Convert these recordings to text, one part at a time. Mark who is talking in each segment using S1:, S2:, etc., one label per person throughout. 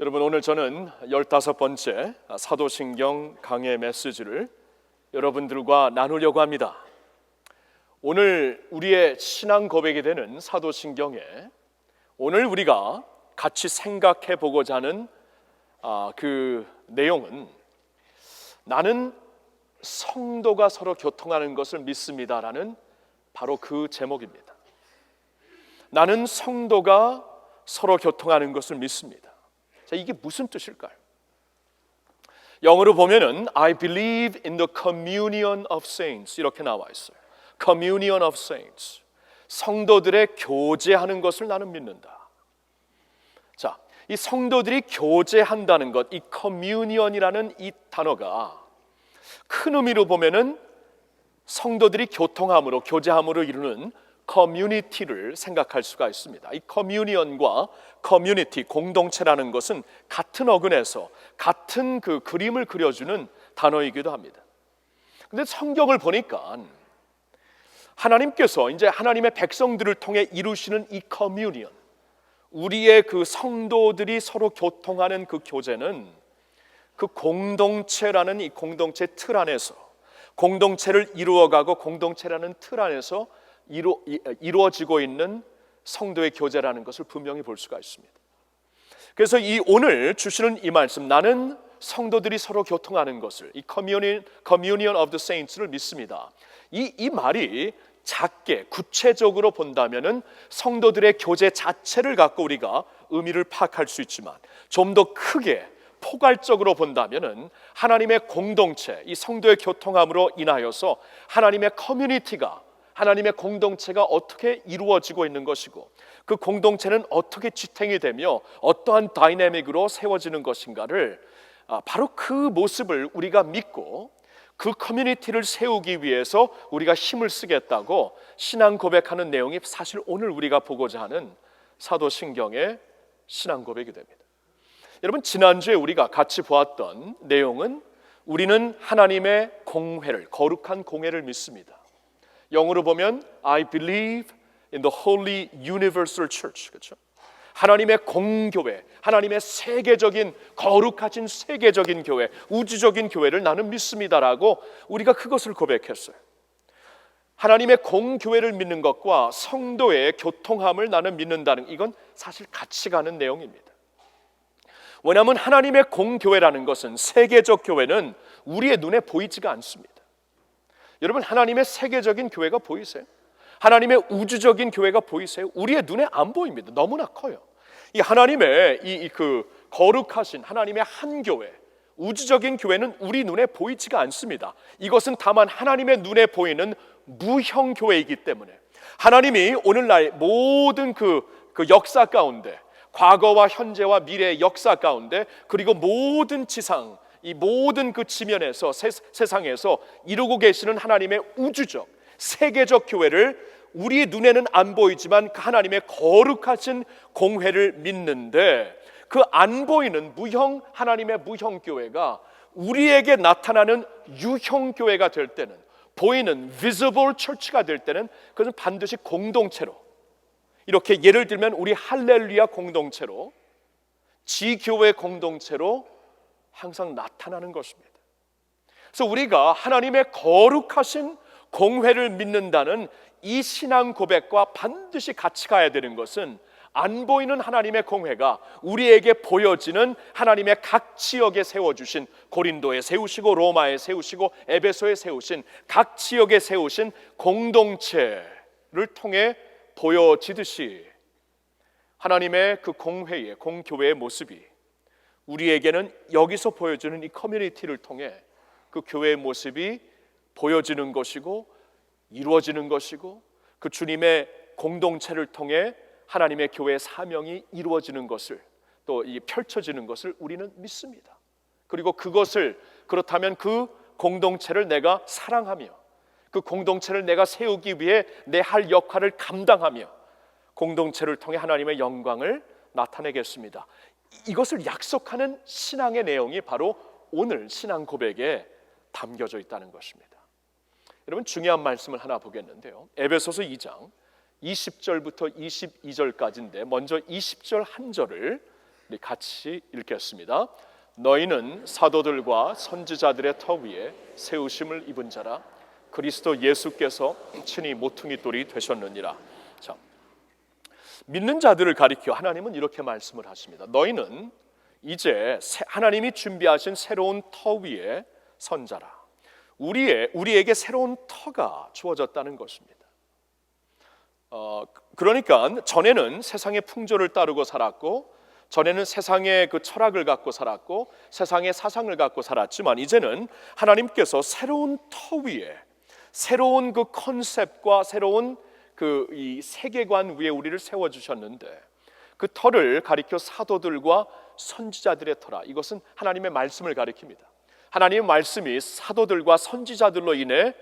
S1: 여러분, 오늘 저는 15번째 사도신경 강해 메시지를 여러분들과 나누려고 합니다. 오늘 우리의 신앙 고백이 되는 사도신경에 오늘 우리가 같이 생각해 보고자 하는 그 내용은 나는 성도가 서로 교통하는 것을 믿습니다라는 바로 그 제목입니다. 나는 성도가 서로 교통하는 것을 믿습니다. 자, 이게 무슨 뜻일까요? 영어로 보면은 I believe in the communion of saints 이렇게 나와 있어요. Communion of saints. 성도들의 교제하는 것을 나는 믿는다. 자, 이 성도들이 교제한다는 것, 이 communion이라는 이 단어가 큰 의미로 보면은 성도들이 교통함으로, 교제함으로 이루는 커뮤니티를 생각할 수가 있습니다. 이 커뮤니언과 커뮤니티, 공동체라는 것은 같은 어근에서 같은 그 그림을 그려주는 단어이기도 합니다. 근데 성경을 보니까 하나님께서 이제 하나님의 백성들을 통해 이루시는 이 커뮤니언, 우리의 그 성도들이 서로 교통하는 그 교제는 그 공동체라는 이 공동체 틀 안에서, 공동체를 이루어가고 공동체라는 틀 안에서 이루어지고 있는 성도의 교제라는 것을 분명히 볼 수가 있습니다. 그래서 이 오늘 주시는 이 말씀, 나는 성도들이 서로 교통하는 것을, 이 communion of the saints를 믿습니다. 이 말이 작게 구체적으로 본다면은 성도들의 교제 자체를 갖고 우리가 의미를 파악할 수 있지만, 좀 더 크게 포괄적으로 본다면은 하나님의 공동체, 이 성도의 교통함으로 인하여서 하나님의 커뮤니티가, 하나님의 공동체가 어떻게 이루어지고 있는 것이고, 그 공동체는 어떻게 지탱이 되며 어떠한 다이내믹으로 세워지는 것인가를 바로 그 모습을 우리가 믿고 그 커뮤니티를 세우기 위해서 우리가 힘을 쓰겠다고 신앙 고백하는 내용이 사실 오늘 우리가 보고자 하는 사도신경의 신앙 고백이 됩니다. 여러분, 지난주에 우리가 같이 보았던 내용은 우리는 하나님의 공회를, 거룩한 공회를 믿습니다. 영어로 보면 I believe in the holy universal church, 그렇죠? 하나님의 공교회, 하나님의 세계적인, 거룩하신 세계적인 교회, 우주적인 교회를 나는 믿습니다라고 우리가 그것을 고백했어요. 하나님의 공교회를 믿는 것과 성도의 교통함을 나는 믿는다는, 이건 사실 같이 가는 내용입니다. 왜냐하면 하나님의 공교회라는 것은, 세계적 교회는 우리의 눈에 보이지가 않습니다. 여러분, 하나님의 세계적인 교회가 보이세요? 하나님의 우주적인 교회가 보이세요? 우리의 눈에 안 보입니다. 너무나 커요. 이 하나님의 그 거룩하신 하나님의 한 교회, 우주적인 교회는 우리 눈에 보이지가 않습니다. 이것은 다만 하나님의 눈에 보이는 무형 교회이기 때문에 하나님이 오늘날 모든 그 역사 가운데, 과거와 현재와 미래의 역사 가운데, 그리고 모든 지상, 이 모든 그 지면에서, 세상에서 이루고 계시는 하나님의 우주적, 세계적 교회를 우리 눈에는 안 보이지만 그 하나님의 거룩하신 공회를 믿는데, 그 안 보이는 무형, 하나님의 무형 교회가 우리에게 나타나는 유형 교회가 될 때는, 보이는 visible church가 될 때는 그것은 반드시 공동체로, 이렇게 예를 들면 우리 할렐루야 공동체로, 지교회 공동체로 항상 나타나는 것입니다. 그래서 우리가 하나님의 거룩하신 공회를 믿는다는 이 신앙 고백과 반드시 같이 가야 되는 것은, 안 보이는 하나님의 공회가 우리에게 보여지는 하나님의 각 지역에 세워주신, 고린도에 세우시고 로마에 세우시고 에베소에 세우신 각 지역에 세우신 공동체를 통해 보여지듯이, 하나님의 그 공회의, 공교회의 모습이 우리에게는 여기서 보여주는 이 커뮤니티를 통해 그 교회의 모습이 보여지는 것이고 이루어지는 것이고, 그 주님의 공동체를 통해 하나님의 교회의 사명이 이루어지는 것을, 또 이 펼쳐지는 것을 우리는 믿습니다. 그리고 그것을, 그렇다면 그 공동체를 내가 사랑하며 그 공동체를 내가 세우기 위해 내 할 역할을 감당하며 공동체를 통해 하나님의 영광을 나타내겠습니다. 이것을 약속하는 신앙의 내용이 바로 오늘 신앙 고백에 담겨져 있다는 것입니다. 여러분, 중요한 말씀을 하나 보겠는데요, 에베소서 2장 20절부터 22절까지인데 먼저 20절 한 절을 우리 같이 읽겠습니다. 너희는 사도들과 선지자들의 터 위에 세우심을 입은 자라. 그리스도 예수께서 친히 모퉁이 돌이 되셨느니라. 자, 믿는 자들을 가리켜 하나님은 이렇게 말씀을 하십니다. 너희는 이제 하나님이 준비하신 새로운 터 위에 선 자라. 우리에게 새로운 터가 주어졌다는 것입니다. 그러니까 전에는 세상의 풍조를 따르고 살았고, 전에는 세상의 그 철학을 갖고 살았고, 세상의 사상을 갖고 살았지만, 이제는 하나님께서 새로운 터 위에, 새로운 그 컨셉과 새로운 그 이 세계관 위에 우리를 세워 주셨는데, 그 터를 가리켜 사도들과 선지자들의 터라. 이것은 하나님의 말씀을 가리킵니다. 하나님의 말씀이 사도들과 선지자들로 인해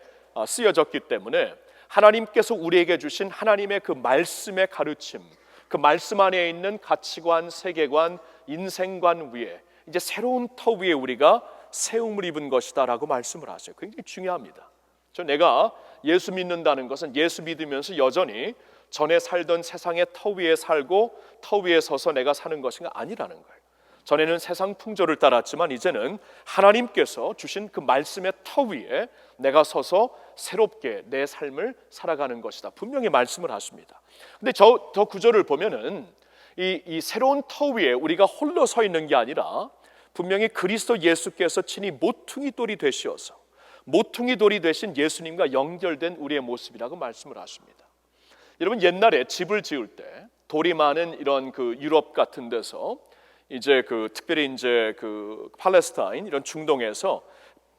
S1: 쓰여졌기 때문에 하나님께서 우리에게 주신 하나님의 그 말씀의 가르침, 그 말씀 안에 있는 가치관, 세계관, 인생관 위에 이제 새로운 터 위에 우리가 세움을 입은 것이다 라고 말씀을 하세요. 굉장히 중요합니다. 내가 예수 믿는다는 것은 예수 믿으면서 여전히 전에 살던 세상의 터 위에 살고 터 위에 서서 내가 사는 것이 아니라는 거예요. 전에는 세상 풍조를 따랐지만 이제는 하나님께서 주신 그 말씀의 터 위에 내가 서서 새롭게 내 삶을 살아가는 것이다. 분명히 말씀을 하십니다. 근데 저 구절을 보면은 이 새로운 터 위에 우리가 홀로 서 있는 게 아니라 분명히 그리스도 예수께서 친히 모퉁이 돌이 되시어서 모퉁이 돌이 되신 예수님과 연결된 우리의 모습이라고 말씀을 하십니다. 여러분, 옛날에 집을 지을 때 돌이 많은 이런 그 유럽 같은 데서 이제 특별히 이제 팔레스타인 이런 중동에서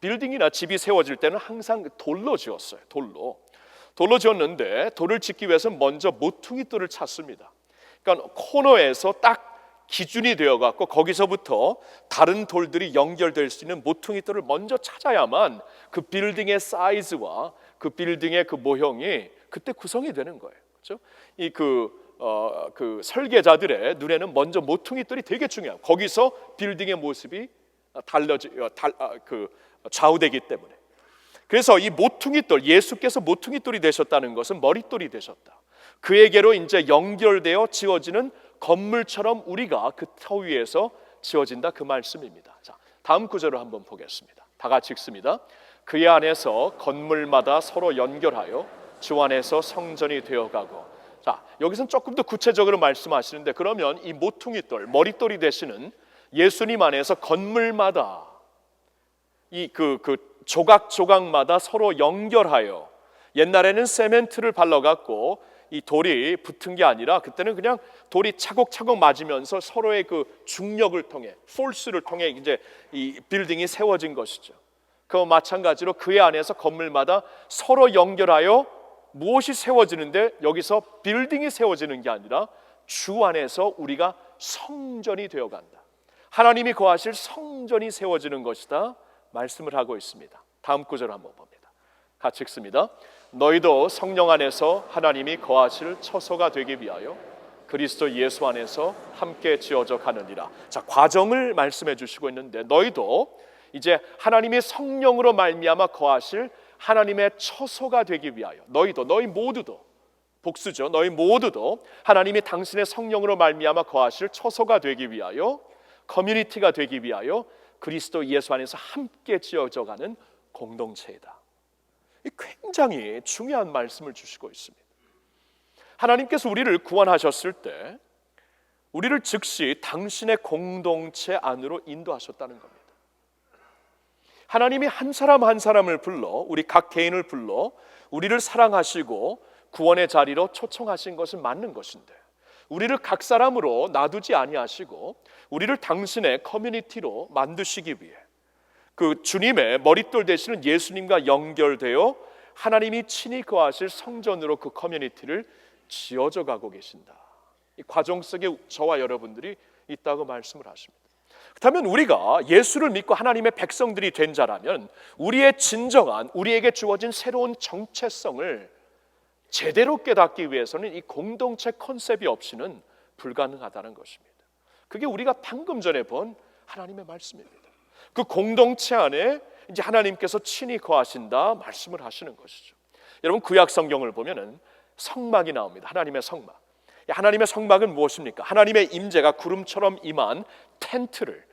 S1: 빌딩이나 집이 세워질 때는 항상 돌로 지었어요. 돌로 지었는데 돌을 짓기 위해서 먼저 모퉁이 돌을 찾습니다. 그러니까 코너에서 딱 기준이 되어 갖고 거기서부터 다른 돌들이 연결될 수 있는 모퉁이 돌을 먼저 찾아야만 그 빌딩의 사이즈와 그 빌딩의 그 모형이 그때 구성이 되는 거예요. 그렇죠? 그 설계자들의 눈에는 먼저 모퉁이 돌이 되게 중요해요. 거기서 빌딩의 모습이 좌우되기 때문에. 그래서 이 모퉁이 돌, 예수께서 모퉁이 돌이 되셨다는 것은 머릿돌이 되셨다. 그에게로 이제 연결되어 지어지는 건물처럼 우리가 그 터 위에서 지어진다, 그 말씀입니다. 자, 다음 구절을 한번 보겠습니다. 다 같이 읽습니다. 그의 안에서 건물마다 서로 연결하여 주 안에서 성전이 되어가고. 자, 여기서는 조금 더 구체적으로 말씀하시는데, 그러면 이 모퉁이돌, 머릿돌이 되시는 예수님 안에서 건물마다 이 조각조각마다 서로 연결하여, 옛날에는 세멘트를 발라갖고 이 돌이 붙은 게 아니라 그때는 그냥 돌이 차곡차곡 맞으면서 서로의 그 중력을 통해, 폴스를 통해 이제 이 빌딩이 세워진 것이죠. 그와 마찬가지로 그의 안에서 건물마다 서로 연결하여 무엇이 세워지는데, 여기서 빌딩이 세워지는 게 아니라 주 안에서 우리가 성전이 되어간다. 하나님이 거하실 성전이 세워지는 것이다 말씀을 하고 있습니다. 다음 구절 한번 봅니다. 같이 읽습니다. 너희도 성령 안에서 하나님이 거하실 처소가 되기 위하여 그리스도 예수 안에서 함께 지어져 가느니라. 자, 과정을 말씀해 주시고 있는데, 너희도 이제 하나님의 성령으로 말미암아 거하실 하나님의 처소가 되기 위하여, 너희 모두도, 복수죠, 너희 모두도 하나님이 당신의 성령으로 말미암아 거하실 처소가 되기 위하여, 커뮤니티가 되기 위하여 그리스도 예수 안에서 함께 지어져 가는 공동체이다. 굉장히 중요한 말씀을 주시고 있습니다. 하나님께서 우리를 구원하셨을 때 우리를 즉시 당신의 공동체 안으로 인도하셨다는 겁니다. 하나님이 한 사람 한 사람을 불러, 우리 각 개인을 불러 우리를 사랑하시고 구원의 자리로 초청하신 것은 맞는 것인데, 우리를 각 사람으로 놔두지 아니하시고 우리를 당신의 커뮤니티로 만드시기 위해 그 주님의 머릿돌 되시는 예수님과 연결되어 하나님이 친히 거하실 성전으로 그 커뮤니티를 지어져 가고 계신다. 이 과정 속에 저와 여러분들이 있다고 말씀을 하십니다. 그렇다면 우리가 예수를 믿고 하나님의 백성들이 된 자라면 우리의 진정한, 우리에게 주어진 새로운 정체성을 제대로 깨닫기 위해서는 이 공동체 컨셉이 없이는 불가능하다는 것입니다. 그게 우리가 방금 전에 본 하나님의 말씀입니다. 그 공동체 안에 이제 하나님께서 친히 거하신다 말씀을 하시는 것이죠. 여러분, 구약 성경을 보면은 성막이 나옵니다. 하나님의 성막. 하나님의 성막은 무엇입니까? 하나님의 임재가 구름처럼 임한 텐트를,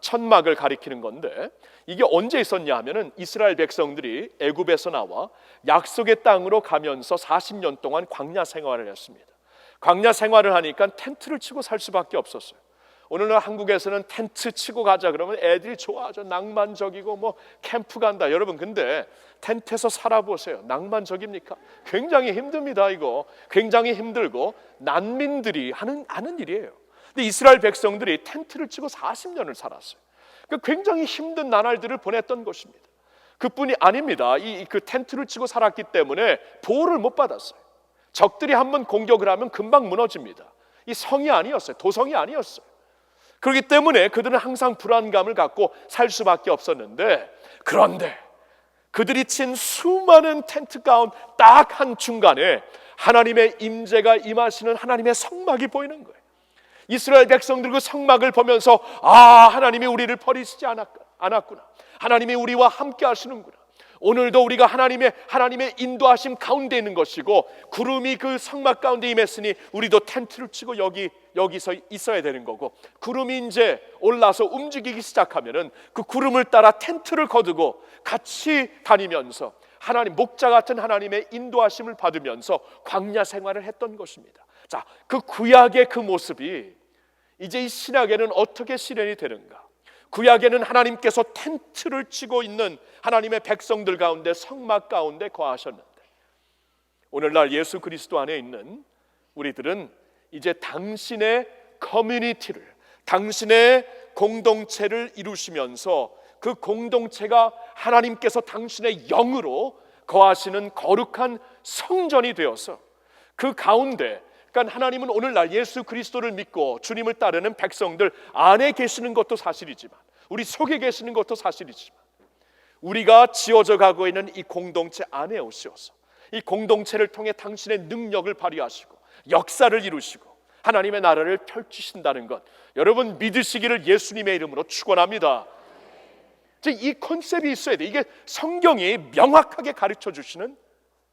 S1: 천막을 가리키는 건데, 이게 언제 있었냐 하면은 이스라엘 백성들이 애굽에서 나와 약속의 땅으로 가면서 40년 동안 광야 생활을 했습니다. 광야 생활을 하니까 텐트를 치고 살 수밖에 없었어요. 오늘날 한국에서는 텐트 치고 가자 그러면 애들이 좋아하죠. 낭만적이고 뭐 캠프 간다. 여러분, 근데 텐트에서 살아보세요. 낭만적입니까? 굉장히 힘듭니다. 이거 굉장히 힘들고 난민들이 하는 일이에요. 근데 이스라엘 백성들이 텐트를 치고 40년을 살았어요. 굉장히 힘든 나날들을 보냈던 것입니다. 그뿐이 아닙니다. 그 텐트를 치고 살았기 때문에 보호를 못 받았어요. 적들이 한번 공격을 하면 금방 무너집니다. 이 성이 아니었어요. 도성이 아니었어요. 그렇기 때문에 그들은 항상 불안감을 갖고 살 수밖에 없었는데, 그런데 그들이 친 수많은 텐트 가운데 딱 한 중간에 하나님의 임재가 임하시는 하나님의 성막이 보이는 거예요. 이스라엘 백성들 그 성막을 보면서 하나님이 우리를 버리시지 않았구나. 하나님이 우리와 함께 하시는구나. 오늘도 우리가 하나님의 인도하심 가운데 있는 것이고, 구름이 그 성막 가운데 임했으니 우리도 텐트를 치고 여기서 있어야 되는 거고, 구름이 이제 올라서 움직이기 시작하면은 그 구름을 따라 텐트를 거두고 같이 다니면서 하나님, 목자 같은 하나님의 인도하심을 받으면서 광야 생활을 했던 것입니다. 자, 그 구약의 그 모습이 이제 이 신약에는 어떻게 실현이 되는가? 구약에는 하나님께서 텐트를 치고 있는 하나님의 백성들 가운데, 성막 가운데 거하셨는데, 오늘날 예수 그리스도 안에 있는 우리들은 이제 당신의 커뮤니티를, 당신의 공동체를 이루시면서 그 공동체가 하나님께서 당신의 영으로 거하시는 거룩한 성전이 되어서 그 가운데, 그러니까 하나님은 오늘날 예수 그리스도를 믿고 주님을 따르는 백성들 안에 계시는 것도 사실이지만, 우리 속에 계시는 것도 사실이지만, 우리가 지어져 가고 있는 이 공동체 안에 오셔서 이 공동체를 통해 당신의 능력을 발휘하시고 역사를 이루시고 하나님의 나라를 펼치신다는 것, 여러분 믿으시기를 예수님의 이름으로 축원합니다. 이 컨셉이 있어야 돼. 이게 성경이 명확하게 가르쳐 주시는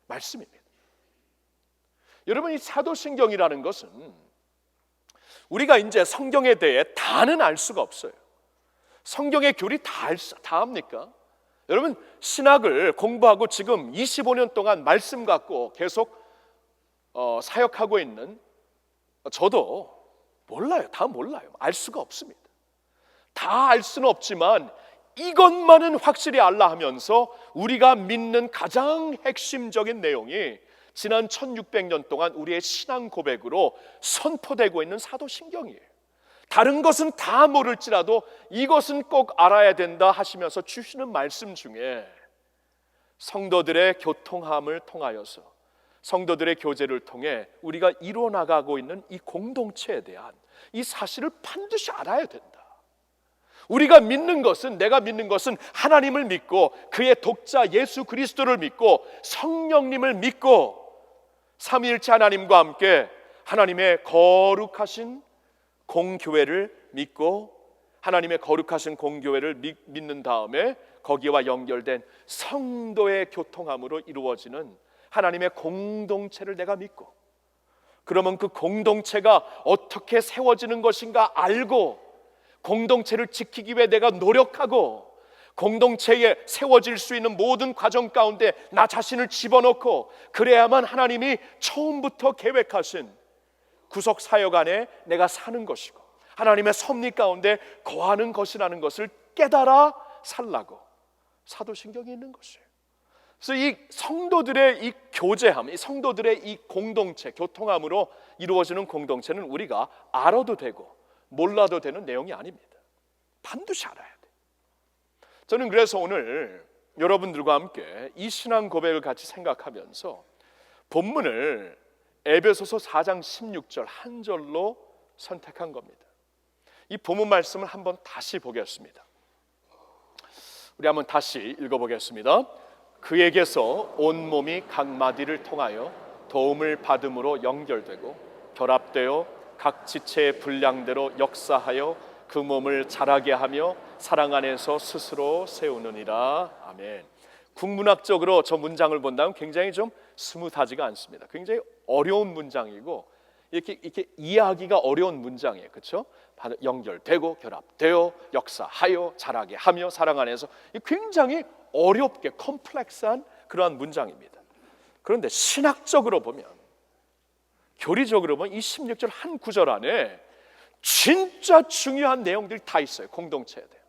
S1: 말씀입니다. 여러분, 이 사도신경이라는 것은 우리가 이제 성경에 대해 다는 알 수가 없어요. 성경의 교리 다 압니까? 여러분, 신학을 공부하고 지금 25년 동안 말씀 갖고 계속 사역하고 있는 저도 몰라요. 다 몰라요. 알 수가 없습니다. 다 알 수는 없지만 이것만은 확실히 알라 하면서 우리가 믿는 가장 핵심적인 내용이 지난 1600년 동안 우리의 신앙 고백으로 선포되고 있는 사도신경이에요. 다른 것은 다 모를지라도 이것은 꼭 알아야 된다 하시면서 주시는 말씀 중에 성도들의 교통함을 통하여서, 성도들의 교제를 통해 우리가 이루어나가고 있는 이 공동체에 대한 이 사실을 반드시 알아야 된다. 우리가 믿는 것은, 내가 믿는 것은 하나님을 믿고 그의 독자 예수 그리스도를 믿고 성령님을 믿고 삼위일체 하나님과 함께 하나님의 거룩하신 공교회를 믿고, 하나님의 거룩하신 공교회를 믿는 다음에 거기와 연결된 성도의 교통함으로 이루어지는 하나님의 공동체를 내가 믿고, 그러면 그 공동체가 어떻게 세워지는 것인가 알고 공동체를 지키기 위해 내가 노력하고, 공동체에 세워질 수 있는 모든 과정 가운데 나 자신을 집어넣고, 그래야만 하나님이 처음부터 계획하신 구속 사역 안에 내가 사는 것이고 하나님의 섭리 가운데 거하는 것이라는 것을 깨달아 살라고 사도신경이 있는 것이에요. 그래서 이 성도들의 이 교제함, 이 성도들의 이 공동체, 교통함으로 이루어지는 공동체는 우리가 알아도 되고 몰라도 되는 내용이 아닙니다. 반드시 알아야 돼요. 저는 그래서 오늘 여러분들과 함께 이 신앙 고백을 같이 생각하면서 본문을 에베소서 4장 16절 한 절로 선택한 겁니다. 이 본문 말씀을 한번 다시 보겠습니다. 우리 한번 다시 읽어보겠습니다. 그에게서 온 몸이 각 마디를 통하여 도움을 받음으로 연결되고 결합되어 각 지체의 분량대로 역사하여 그 몸을 자라게 하며 사랑 안에서 스스로 세우느니라. 아멘. 국문학적으로 저 문장을 본다면 굉장히 좀 스무하지가 않습니다. 굉장히 어려운 문장이고 이렇게 이해하기가 어려운 문장이에요. 그렇죠? 연결되고 결합되어 역사하여 자라게 하며 사랑 안에서 굉장히 어렵게 컴플렉스한 그러한 문장입니다. 그런데 신학적으로 보면, 교리적으로 보면 이 16절 한 구절 안에 진짜 중요한 내용들이 다 있어요. 공동체에 대해.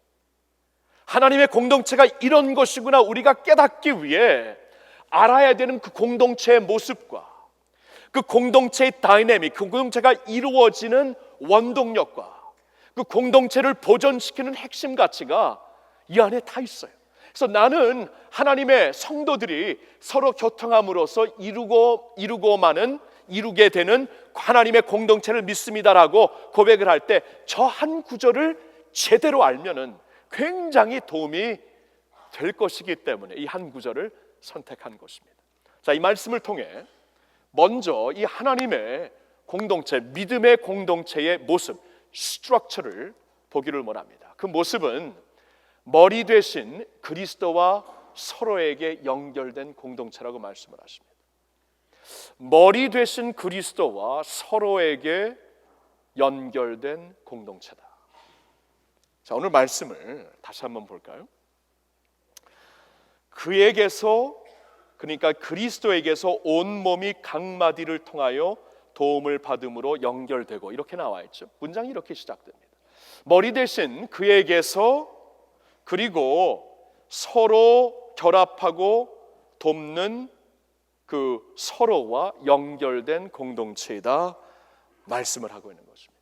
S1: 하나님의 공동체가 이런 것이구나 우리가 깨닫기 위해 알아야 되는 그 공동체의 모습과 그 공동체의 다이내믹, 그 공동체가 이루어지는 원동력과 그 공동체를 보존시키는 핵심 가치가 이 안에 다 있어요. 그래서 나는 하나님의 성도들이 서로 교통함으로써 이루게 되는 하나님의 공동체를 믿습니다라고 고백을 할 때 저 한 구절을 제대로 알면은 굉장히 도움이 될 것이기 때문에 이 한 구절을 선택한 것입니다. 자, 이 말씀을 통해 먼저 이 하나님의 공동체, 믿음의 공동체의 모습, 스트럭처를 보기를 원합니다. 그 모습은 머리 되신 그리스도와 서로에게 연결된 공동체라고 말씀을 하십니다. 머리 되신 그리스도와 서로에게 연결된 공동체다. 자, 오늘 말씀을 다시 한번 볼까요? 그에게서, 그러니까 그리스도에게서 온몸이 각마디를 통하여 도움을 받음으로 연결되고, 이렇게 나와 있죠. 문장이 이렇게 시작됩니다. 머리 대신 그에게서, 그리고 서로 결합하고 돕는 그 서로와 연결된 공동체이다 말씀을 하고 있는 것입니다.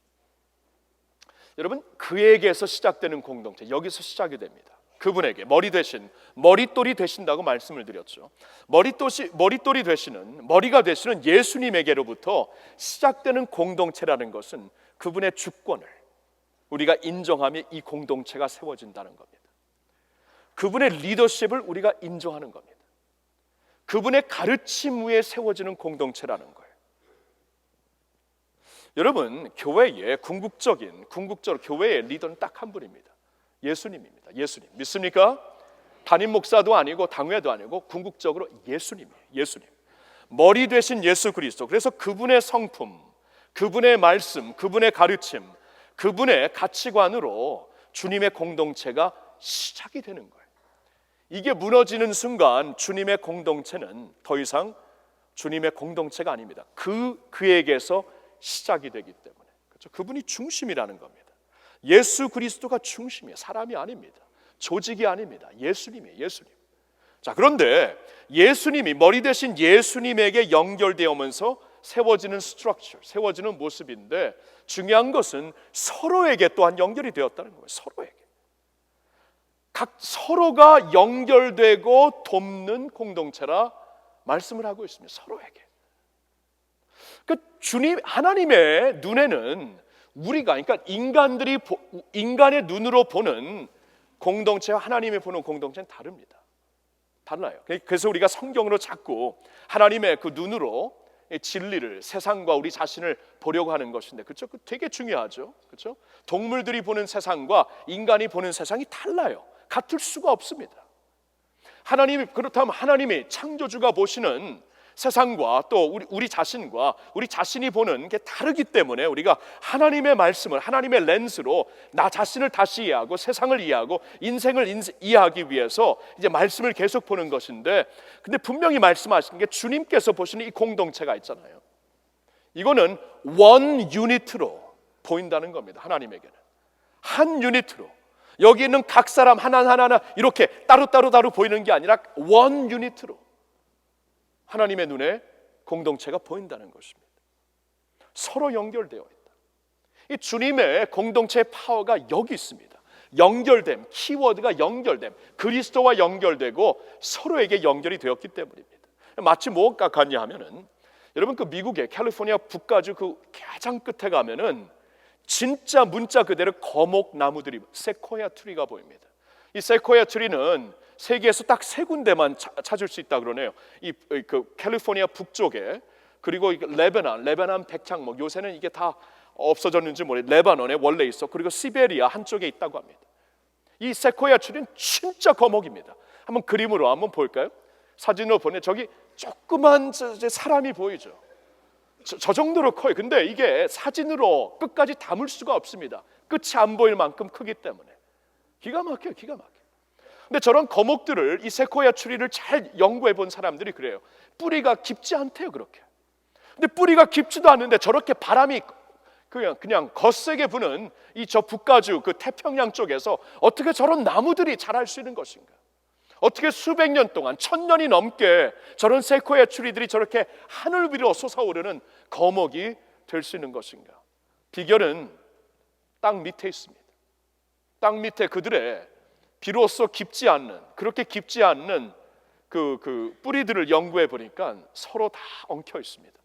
S1: 여러분, 그에게서 시작되는 공동체, 여기서 시작이 됩니다. 그분에게 머리 되신, 머릿돌이 되신다고 말씀을 드렸죠. 머릿돌이 되시는, 머리가 되시는 예수님에게로부터 시작되는 공동체라는 것은 그분의 주권을 우리가 인정하며 이 공동체가 세워진다는 겁니다. 그분의 리더십을 우리가 인정하는 겁니다. 그분의 가르침 위에 세워지는 공동체라는 거예요. 여러분, 교회의 궁극적으로 교회의 리더는 딱 한 분입니다. 예수님입니다. 예수님 믿습니까? 담임 목사도 아니고 당회도 아니고 궁극적으로 예수님이에요. 예수님, 머리 되신 예수 그리스도. 그래서 그분의 성품, 그분의 말씀, 그분의 가르침, 그분의 가치관으로 주님의 공동체가 시작이 되는 거예요. 이게 무너지는 순간 주님의 공동체는 더 이상 주님의 공동체가 아닙니다. 그에게서 시작이 되기 때문에, 그렇죠? 그분이 중심이라는 겁니다. 예수 그리스도가 중심이에요. 사람이 아닙니다. 조직이 아닙니다. 예수님이에요. 예수님. 자, 그런데 예수님이, 머리 대신 예수님에게 연결되면서 세워지는 스트럭처, 세워지는 모습인데, 중요한 것은 서로에게 또한 연결이 되었다는 거예요. 서로에게. 각 서로가 연결되고 돕는 공동체라 말씀을 하고 있습니다. 서로에게. 그 주님, 하나님의 눈에는 우리가, 그러니까 인간의 눈으로 보는 공동체와 하나님이 보는 공동체는 다릅니다. 달라요. 그래서 우리가 성경으로 자꾸 하나님의 그 눈으로 진리를, 세상과 우리 자신을 보려고 하는 것인데, 그렇죠? 되게 중요하죠. 그렇죠? 동물들이 보는 세상과 인간이 보는 세상이 달라요. 같을 수가 없습니다. 그렇다면 하나님이 창조주가 보시는 세상과 또 우리 자신과 우리 자신이 보는 게 다르기 때문에 우리가 하나님의 말씀을, 하나님의 렌즈로 나 자신을 다시 이해하고 세상을 이해하고 인생을 이해하기 위해서 이제 말씀을 계속 보는 것인데, 근데 분명히 말씀하시는 게 주님께서 보시는 이 공동체가 있잖아요. 이거는 원 유니트로 보인다는 겁니다. 하나님에게는 한 유니트로, 여기 있는 각 사람 하나하나 이렇게 따로 보이는 게 아니라 원 유니트로 하나님의 눈에 공동체가 보인다는 것입니다. 서로 연결되어 있다. 이 주님의 공동체의 파워가 여기 있습니다. 연결됨, 키워드가 연결됨, 그리스도와 연결되고 서로에게 연결이 되었기 때문입니다. 마치 뭐가 같냐 하면은, 여러분 그 미국의 캘리포니아 북가주 그 가장 끝에 가면은 진짜 문자 그대로 거목나무들이, 세코야 트리가 보입니다. 이 세코야 트리는 세계에서 딱 3군데만 찾을 수 있다 그러네요. 그 캘리포니아 북쪽에, 그리고 레바논 백향목, 요새는 이게 다 없어졌는지 모르겠는데 레바논에 원래 있어. 그리고 시베리아 한쪽에 있다고 합니다. 이 세코야 트리는 진짜 거목입니다. 한번 그림으로 한번 볼까요? 사진으로 보내. 저기 조그만 사람이 보이죠. 저 정도로 커요. 근데 이게 사진으로 끝까지 담을 수가 없습니다. 끝이 안 보일 만큼 크기 때문에. 기가 막혀요, 기가 막혀요. 근데 저런 거목들을, 이 세코야 추리를 잘 연구해 본 사람들이 그래요. 뿌리가 깊지 않대요, 그렇게. 근데 뿌리가 깊지도 않은데 저렇게 바람이 그냥 거세게 부는 이 저 북가주 그 태평양 쪽에서 어떻게 저런 나무들이 자랄 수 있는 것인가? 어떻게 수백 년 동안, 1000년이 넘게 저런 세코야 추리들이 저렇게 하늘 위로 솟아오르는 거목이 될 수 있는 것인가? 비결은 땅 밑에 있습니다. 땅 밑에 그들의 비로소 깊지 않는, 그렇게 깊지 않는 그 뿌리들을 연구해 보니까 서로 다 엉켜 있습니다.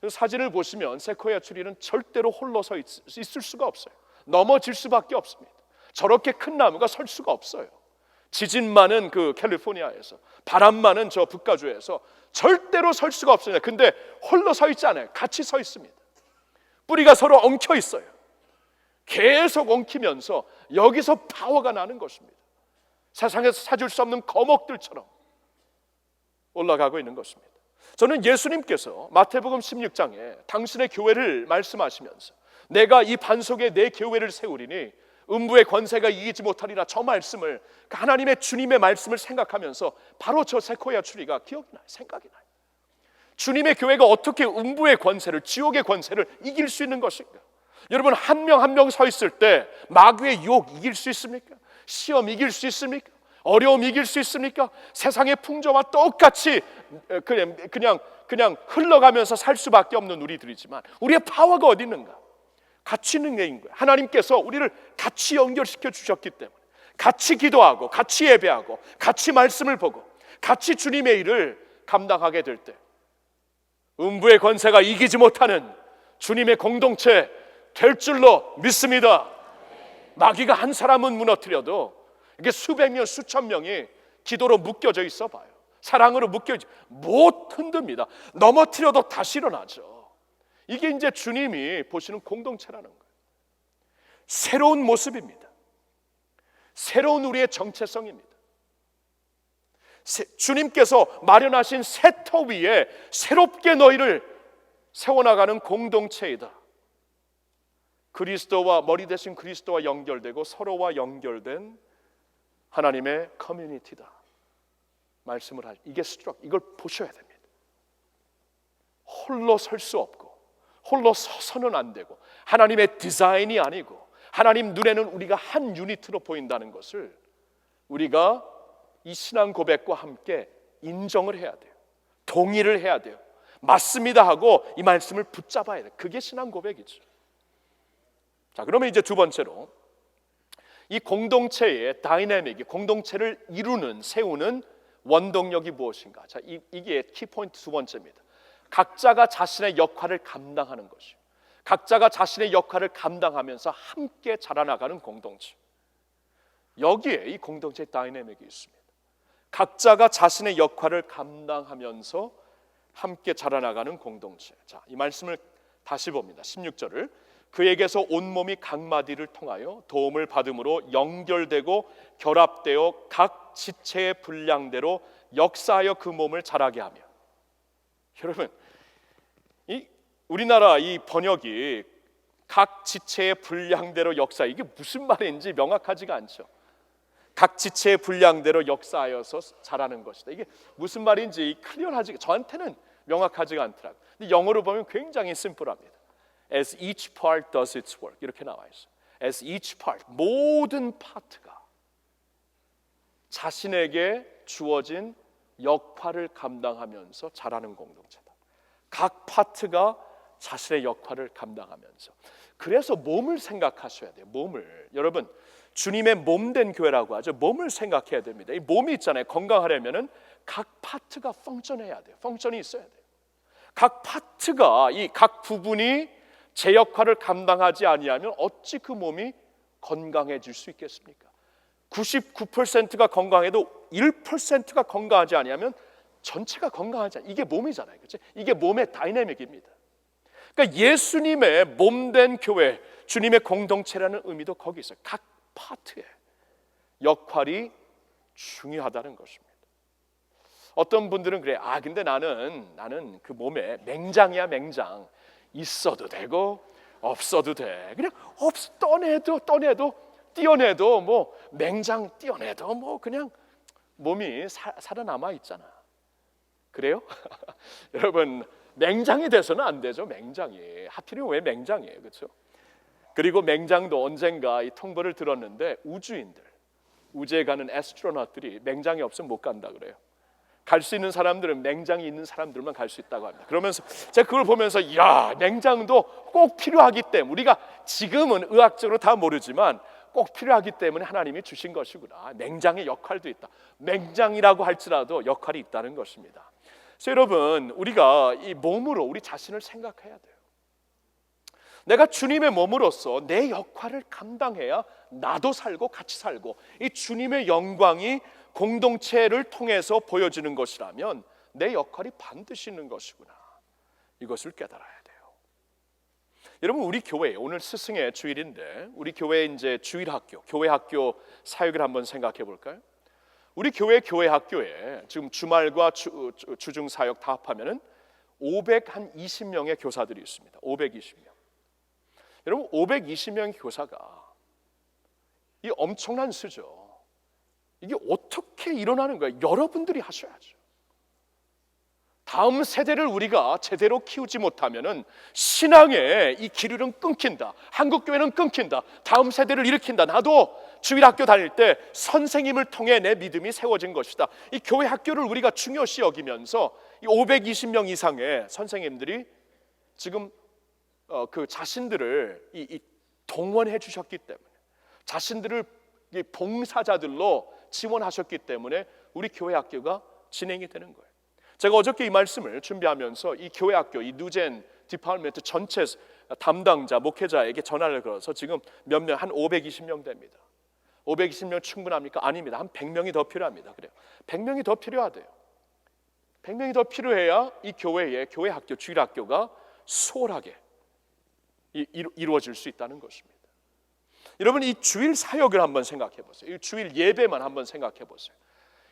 S1: 사진을 보시면 세코야 추리는 절대로 홀로 서 있을 수가 없어요. 넘어질 수밖에 없습니다. 저렇게 큰 나무가 설 수가 없어요. 지진 많은 그 캘리포니아에서, 바람 많은 저 북가주에서 절대로 설 수가 없습니다. 근데 홀로 서 있지 않아요. 같이 서 있습니다. 뿌리가 서로 엉켜 있어요. 계속 엉키면서 여기서 파워가 나는 것입니다. 세상에서 찾을 수 없는 거목들처럼 올라가고 있는 것입니다. 저는 예수님께서 마태복음 16장에 당신의 교회를 말씀하시면서 내가 이 반석에 내 교회를 세우리니 음부의 권세가 이기지 못하리라, 저 말씀을, 하나님의 주님의 말씀을 생각하면서 바로 저 세코야 추리가 기억이 나요. 생각이 나요. 주님의 교회가 어떻게 음부의 권세를, 지옥의 권세를 이길 수 있는 것인가? 여러분, 한 명 한 명 서 있을 때 마귀의 유혹 이길 수 있습니까? 시험 이길 수 있습니까? 어려움 이길 수 있습니까? 세상의 풍조와 똑같이 그냥 흘러가면서 살 수밖에 없는 우리들이지만 우리의 파워가 어디 있는가? 같이 있는 게 거예요. 하나님께서 우리를 같이 연결시켜 주셨기 때문에 같이 기도하고 같이 예배하고 같이 말씀을 보고 같이 주님의 일을 감당하게 될 때 음부의 권세가 이기지 못하는 주님의 공동체 될 줄로 믿습니다. 마귀가 한 사람은 무너뜨려도 이게 수백 명, 수천 명이 기도로 묶여져 있어 봐요. 사랑으로 묶여져 못 흔듭니다. 넘어뜨려도 다시 일어나죠. 이게 이제 주님이 보시는 공동체라는 거예요. 새로운 모습입니다. 새로운 우리의 정체성입니다. 주님께서 마련하신 새 터 위에 새롭게 너희를 세워나가는 공동체이다. 그리스도와, 머리 대신 그리스도와 연결되고 서로와 연결된 하나님의 커뮤니티다 말씀을 하죠. 이게 스트럭, 이걸 보셔야 됩니다. 홀로 설 수 없고 홀로 서서는 안 되고 하나님의 디자인이 아니고 하나님 눈에는 우리가 한 유니트로 보인다는 것을 우리가 이 신앙 고백과 함께 인정을 해야 돼요. 동의를 해야 돼요. 맞습니다 하고 이 말씀을 붙잡아야 돼요. 그게 신앙 고백이죠. 자, 그러면 이제 두 번째로 이 공동체의 다이내믹이, 공동체를 이루는, 세우는 원동력이 무엇인가? 자, 이게 키포인트 두 번째입니다. 각자가 자신의 역할을 감당하는 것이요. 각자가 자신의 역할을 감당하면서 함께 자라나가는 공동체. 여기에 이 공동체의 다이내믹이 있습니다. 각자가 자신의 역할을 감당하면서 함께 자라나가는 공동체. 자, 이 말씀을 다시 봅니다. 16절을 그에게서 온몸이 각 마디를 통하여 도움을 받음으로 연결되고 결합되어 각 지체의 분량대로 역사하여 그 몸을 자라게 하며. 여러분, 이 우리나라 이 번역이 각 지체의 분량대로 역사, 이게 무슨 말인지 명확하지가 않죠. 각 지체의 분량대로 역사하여서 자라는 것이다. 이게 무슨 말인지 클리어하지, 저한테는 명확하지가 않더라고요. 근데 영어로 보면 굉장히 심플합니다. As each part does its work, 이렇게 나와 있어요. As each part, 모든 파트가 자신에게 주어진 역할을 감당하면서 자라는 공동체다. 각 파트가 자신의 역할을 감당하면서. 그래서 몸을 생각하셔야 돼요. 몸을. 여러분, 주님의 몸된 교회라고 하죠. 몸을 생각해야 됩니다. 이 몸이 있잖아요. 건강하려면은 각 파트가 펑션해야 돼요. 펑션이 있어야 돼요. 각 파트가, 이 각 부분이 제 역할을 감당하지 아니하면 어찌 그 몸이 건강해질 수 있겠습니까? 99%가 건강해도 1%가 건강하지 아니하면 전체가 건강하지 않아요. 이게 몸이잖아요. 그렇죠? 이게 몸의 다이내믹입니다. 그러니까 예수님의 몸된 교회, 주님의 공동체라는 의미도 거기 있어요. 각 파트의 역할이 중요하다는 것입니다. 어떤 분들은 그래요. 근데 나는 그 몸에 맹장이야, 맹장. 있어도 되고 없어도 돼. 그냥 떠내도 띄어내도 뭐 맹장 띄어내도 뭐 그냥 몸이 살아남아 있잖아. 그래요? 여러분, 맹장이 돼서는 안 되죠. 맹장이 하필이면 왜 맹장이에요, 그렇죠? 그리고 맹장도 언젠가 이 통보를 들었는데 우주에 가는 애스트로넛들이 맹장이 없으면 못 간다 그래요. 갈 수 있는 사람들은 맹장이 있는 사람들만 갈 수 있다고 합니다. 그러면서 제가 그걸 보면서 맹장도 꼭 필요하기 때문에, 우리가 지금은 의학적으로 다 모르지만 꼭 필요하기 때문에 하나님이 주신 것이구나. 맹장의 역할도 있다. 맹장이라고 할지라도 역할이 있다는 것입니다. 그래서 여러분, 우리가 이 몸으로 우리 자신을 생각해야 돼요. 내가 주님의 몸으로서 내 역할을 감당해야 나도 살고 같이 살고 이 주님의 영광이 공동체를 통해서 보여지는 것이라면 내 역할이 반드시 있는 것이구나. 이것을 깨달아야 돼요. 여러분, 우리 교회 오늘 스승의 주일인데 우리 교회 이제 주일학교, 교회학교 사역을 한번 생각해 볼까요? 우리 교회 학교에 지금 주말과 주중 사역 다 합하면은 520명의 교사들이 있습니다. 520명. 여러분, 520명의 교사가 이 엄청난 수죠. 이게 어떻게 일어나는 거예요? 여러분들이 하셔야죠. 다음 세대를 우리가 제대로 키우지 못하면은 신앙의 이 기류는 끊긴다. 한국교회는 끊긴다. 다음 세대를 일으킨다. 나도 주일학교 다닐 때 선생님을 통해 내 믿음이 세워진 것이다. 이 교회 학교를 우리가 중요시 여기면서 이 520명 이상의 선생님들이 지금 그 자신들을 동원해 주셨기 때문에, 자신들을 봉사자들로 지원하셨기 때문에 우리 교회 학교가 진행이 되는 거예요. 제가 어저께 이 말씀을 준비하면서 이 교회 학교, 이 누젠 디파트먼트 전체 담당자, 목회자에게 전화를 걸어서 지금 몇 명, 한 520명 됩니다. 520명 충분합니까? 아닙니다. 한 100명이 더 필요합니다. 그래요. 100명이 더 필요하대요. 100명이 더 필요해야 이 교회 학교, 주일학교가 수월하게 이루어질 수 있다는 것입니다. 여러분, 이 주일 사역을 한번 생각해 보세요. 이 주일 예배만 한번 생각해 보세요.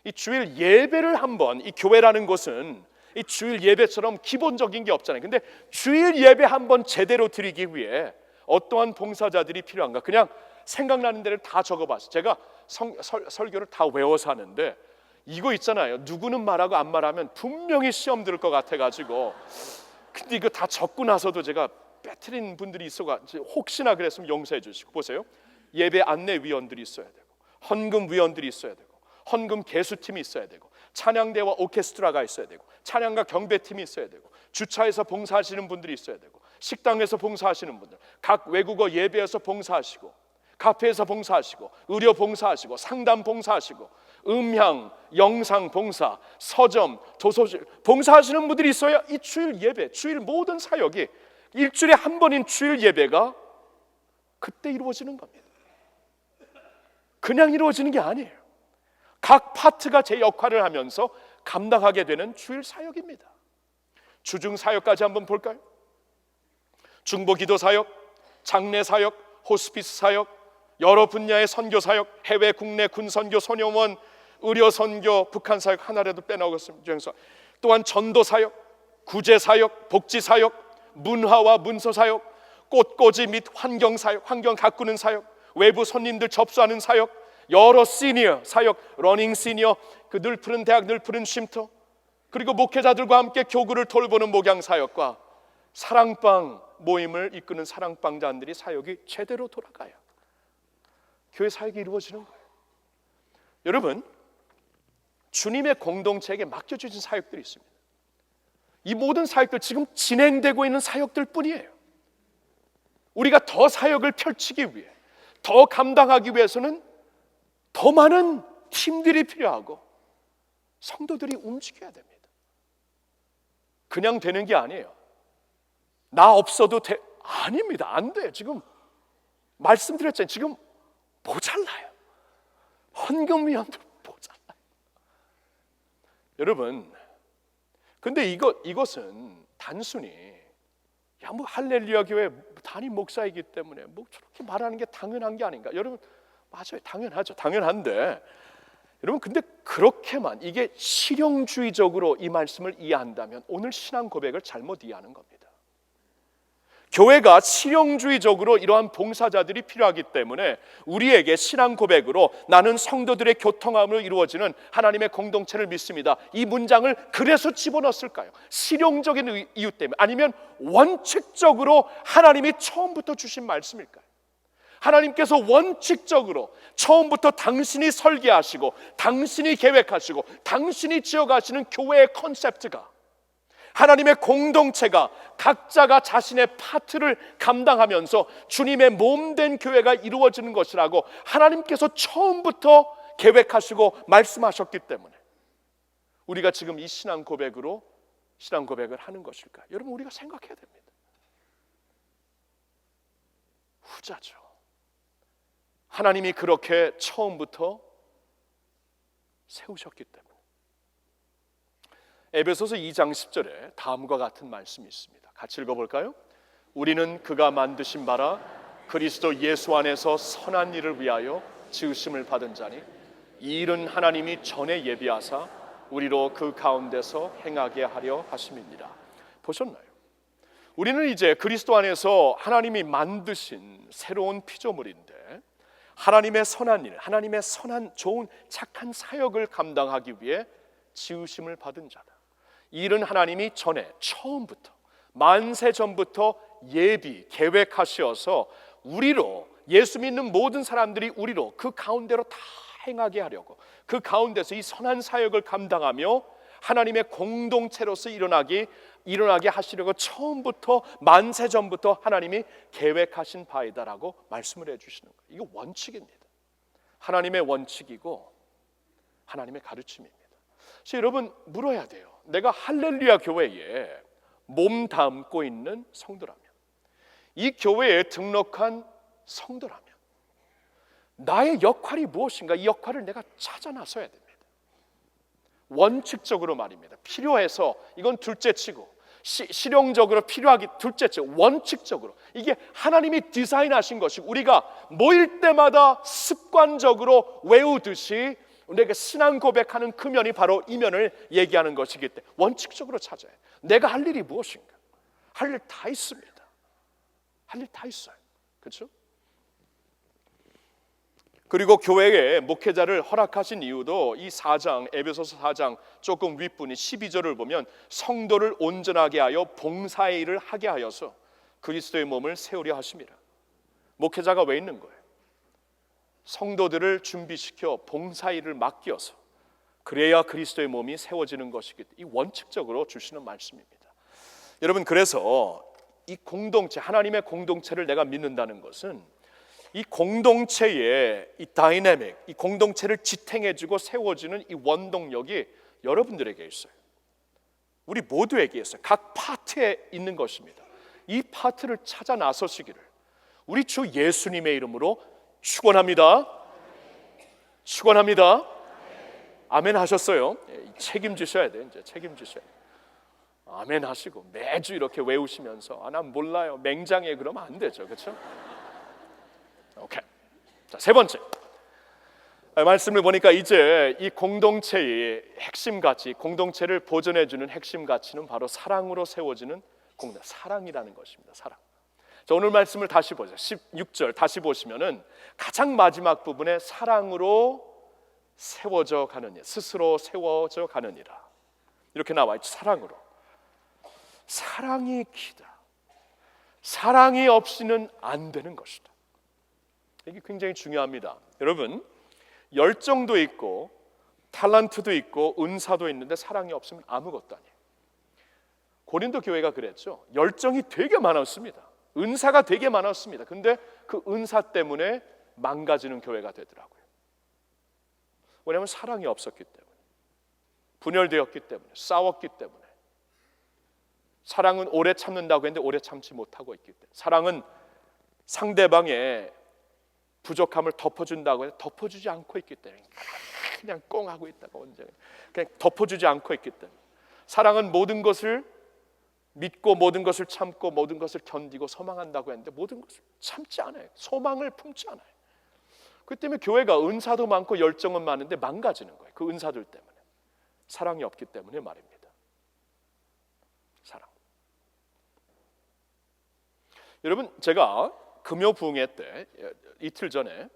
S1: 이 주일 예배를 한번, 이 교회라는 곳은 이 주일 예배처럼 기본적인 게 없잖아요. 근데 주일 예배 한번 제대로 드리기 위해 어떠한 봉사자들이 필요한가? 그냥 생각나는 데를 다 적어봤어요. 제가 설교를 다 외워서 하는데 이거 있잖아요. 누구는 말하고 안 말하면 분명히 시험 들을 것 같아가지고, 근데 이거 다 적고 나서도 제가 빼뜨린 분들이 있어가지고 혹시나 그랬으면 용서해 주시고. 보세요. 예배 안내위원들이 있어야 되고, 헌금위원들이 있어야 되고, 헌금 개수팀이 있어야 되고, 찬양대와 오케스트라가 있어야 되고, 찬양가 경배팀이 있어야 되고, 주차에서 봉사하시는 분들이 있어야 되고, 식당에서 봉사하시는 분들, 각 외국어 예배에서 봉사하시고, 카페에서 봉사하시고, 의료 봉사하시고, 상담 봉사하시고, 음향, 영상 봉사, 서점, 도서실 봉사하시는 분들이 있어야 이 주일 예배, 주일 모든 사역이 일주일에 한 번인 주일 예배가 그때 이루어지는 겁니다. 그냥 이루어지는 게 아니에요. 각 파트가 제 역할을 하면서 감당하게 되는 주일 사역입니다. 주중 사역까지 한번 볼까요? 중보 기도 사역, 장례 사역, 호스피스 사역, 여러 분야의 선교 사역, 해외 국내 군 선교, 소녀원, 의료 선교, 북한 사역 하나라도 빼놓았습니다. 또한 전도 사역, 구제 사역, 복지 사역, 문화와 문서 사역, 꽃꽂이 및 환경 사역, 환경 가꾸는 사역, 외부 손님들 접수하는 사역, 여러 시니어 사역, 러닝 시니어, 그 늘 푸른 대학 늘 푸른 쉼터, 그리고 목회자들과 함께 교구를 돌보는 목양 사역과 사랑방 모임을 이끄는 사랑방자들이 사역이 제대로 돌아가요. 교회 사역이 이루어지는 거예요. 여러분, 주님의 공동체에게 맡겨주신 사역들이 있습니다. 이 모든 사역들 지금 진행되고 있는 사역들 뿐이에요. 우리가 더 사역을 펼치기 위해, 더 감당하기 위해서는 더 많은 팀들이 필요하고 성도들이 움직여야 됩니다. 그냥 되는 게 아니에요. 나 없어도 돼. 아닙니다. 안 돼요. 지금 말씀드렸잖아요. 지금 모자라요. 헌금위원들 모자라요. 여러분, 근데 이것은 단순히 뭐 할렐루야 교회 담임 목사이기 때문에 뭐 저렇게 말하는 게 당연한 게 아닌가? 여러분, 맞아요. 당연하죠. 당연한데 여러분, 근데 그렇게만 이게 실용주의적으로 이 말씀을 이해한다면 오늘 신앙 고백을 잘못 이해하는 겁니다. 교회가 실용주의적으로 이러한 봉사자들이 필요하기 때문에 우리에게 신앙 고백으로 나는 성도들의 교통함으로 이루어지는 하나님의 공동체를 믿습니다. 이 문장을 그래서 집어넣었을까요? 실용적인 이유 때문에, 아니면 원칙적으로 하나님이 처음부터 주신 말씀일까요? 하나님께서 원칙적으로 처음부터 당신이 설계하시고 당신이 계획하시고 당신이 지어가시는 교회의 컨셉트가, 하나님의 공동체가 각자가 자신의 파트를 감당하면서 주님의 몸된 교회가 이루어지는 것이라고 하나님께서 처음부터 계획하시고 말씀하셨기 때문에 우리가 지금 이 신앙 고백으로 신앙 고백을 하는 것일까? 여러분, 우리가 생각해야 됩니다. 후자죠. 하나님이 그렇게 처음부터 세우셨기 때문에. 에베소서 2장 10절에 다음과 같은 말씀이 있습니다. 같이 읽어볼까요? 우리는 그가 만드신 바라 그리스도 예수 안에서 선한 일을 위하여 지으심을 받은 자니 이 일은 하나님이 전에 예비하사 우리로 그 가운데서 행하게 하려 하심이니라. 보셨나요? 우리는 이제 그리스도 안에서 하나님이 만드신 새로운 피조물인데, 하나님의 선한 일, 하나님의 선한 좋은 착한 사역을 감당하기 위해 지으심을 받은 자다. 이 일은 하나님이 전에 처음부터 만세 전부터 예비 계획하셔서 우리로, 예수 믿는 모든 사람들이 우리로 그 가운데로 다 행하게 하려고, 그 가운데서 이 선한 사역을 감당하며 하나님의 공동체로서 일어나게 하시려고 처음부터 만세 전부터 하나님이 계획하신 바이다라고 말씀을 해주시는 거예요. 이거 원칙입니다. 하나님의 원칙이고 하나님의 가르침입니다. 그래서 여러분, 물어야 돼요. 내가 할렐루야 교회에 몸 담고 있는 성도라면, 이 교회에 등록한 성도라면 나의 역할이 무엇인가? 이 역할을 내가 찾아 나서야 됩니다. 원칙적으로 말입니다. 필요해서 이건 둘째치고, 실용적으로 필요하기 둘째치고, 원칙적으로 이게 하나님이 디자인하신 것이고 우리가 모일 때마다 습관적으로 외우듯이 내가 신앙 고백하는 그 면이 바로 이 면을 얘기하는 것이기 때문에 원칙적으로 찾아야 해요. 내가 할 일이 무엇인가? 할 일 다 있습니다. 할 일 다 있어요. 그렇죠? 그리고 교회에 목회자를 허락하신 이유도 이 4장, 에베소서 4장 조금 윗분이 12절을 보면 성도를 온전하게 하여 봉사의 일을 하게 하여서 그리스도의 몸을 세우려 하심이라. 목회자가 왜 있는 거예요? 성도들을 준비시켜 봉사의 일을 맡겨서 그래야 그리스도의 몸이 세워지는 것이기 때문에 이 원칙적으로 주시는 말씀입니다. 여러분, 그래서 이 공동체, 하나님의 공동체를 내가 믿는다는 것은 이 공동체의 이 다이내믹, 이 공동체를 지탱해주고 세워주는 이 원동력이 여러분들에게 있어요. 우리 모두에게 있어요. 각 파트에 있는 것입니다. 이 파트를 찾아 나서시기를 우리 주 예수님의 이름으로 축원합니다. 축원합니다. 아멘 하셨어요? 책임지셔야 돼요. 이제 책임지셔야 돼요. 아멘 하시고 매주 이렇게 외우시면서 난 몰라요, 맹장에 그러면 안 되죠. 그렇죠? 오케이. 자, 세 번째 말씀을 보니까 이제 이 공동체의 핵심 가치, 공동체를 보존해주는 핵심 가치는 바로 사랑으로 세워지는 공동, 사랑이라는 것입니다. 사랑. 자, 오늘 말씀을 다시 보죠. 16절 다시 보시면은 가장 마지막 부분에 사랑으로 세워져 가느니, 스스로 세워져 가느니라 이렇게 나와 있죠. 사랑으로. 사랑이 기다. 사랑이 없이는 안 되는 것이다. 이게 굉장히 중요합니다. 여러분, 열정도 있고 탤런트도 있고 은사도 있는데 사랑이 없으면 아무것도 아니에요. 고린도 교회가 그랬죠. 열정이 되게 많았습니다. 은사가 되게 많았습니다. 근데 그 은사 때문에 망가지는 교회가 되더라고요. 왜냐하면 사랑이 없었기 때문에, 분열되었기 때문에, 싸웠기 때문에. 사랑은 오래 참는다고 했는데 오래 참지 못하고 있기 때문에, 사랑은 상대방의 부족함을 덮어준다고 해서 덮어주지 않고 있기 때문에 그냥 꽁 하고 있다가 언제 그냥 덮어주지 않고 있기 때문에, 사랑은 모든 것을 믿고 모든 것을 참고 모든 것을 견디고 소망한다고 했는데 모든 것을 참지 않아요. 소망을 품지 않아요. 그 때문에 교회가 은사도 많고 열정은 많은데 망가지는 거예요. 그 은사들 때문에. 사랑이 없기 때문에 말입니다. 사랑. 여러분, 제가 금요 부흥회 때 이틀 전에